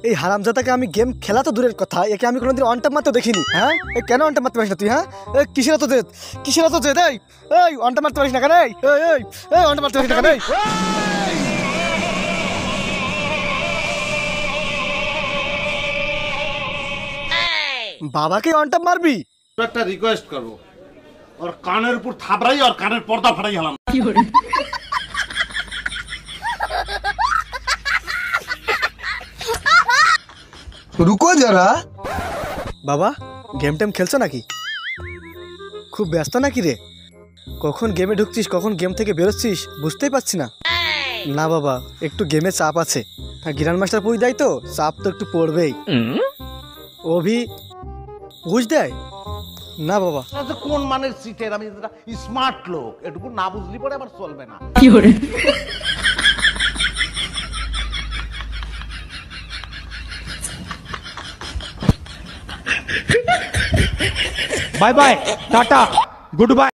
এই হারামজাদাকে আমি গেম খেলা তো দূরের কথা, একে আমি কোনোদিন অন ট্যাপ মারতে দেখিনি। হ্যাঁ কেন অন ট্যাপ মারতে পারিস না তুই? হ্যাঁ কিসের এত জেদ, কিসের এত জেদ? এই অন ট্যাপ মারতে পারিস না কেন? এই অন ট্যাপ মারতে পারিস না কেন? বাবাকে অন ট্যাপ মারবি? একটা রিকোয়েস্ট করবো, ওর কানের উপর থাবড়াই আর কানের পর্দা ফাটাই হলাম। रुको जरा। বাবা গেম টেম খেলছো নাকি? খুব ব্যস্ত নাকি রে? কখন গেমে ঢুকছিস কখন গেম থেকে বেরোচ্ছিস বুঝতেই পারছি না। না বাবা একটু গেমে চাপ আছে, গ্র্যান্ড মাস্টার পুজ দেয় তো চাপ তো একটু পড়বেই। অভি পুজ দেয় না বাবা। কোন মানের সিটের, আমি স্মার্ট লোক, এটুকু না বুঝলি পরে আবার চলবে না। Bye bye tata good bye.